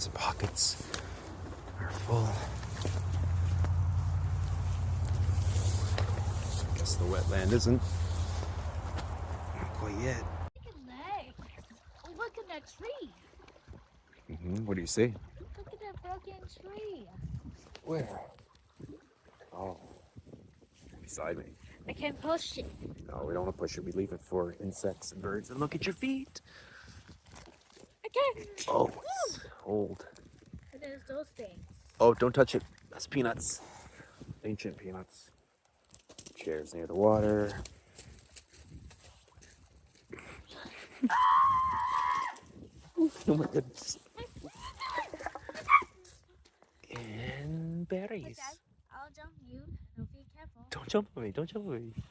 These pockets are full. I guess the wetland isn't. Not quite yet. Look at legs. Oh, look at that tree. What do you see? Look at that broken tree. Where? Oh, beside me. I can push it. No, we don't want to push it. We leave it for insects and birds. And look at your feet. Okay. Oh, it's old. And there's those things. Oh, don't touch it. That's peanuts. Ancient peanuts. Chairs near the water. Oh my goodness. And berries. I'll jump you. Be careful. Don't jump on me. Don't jump on me.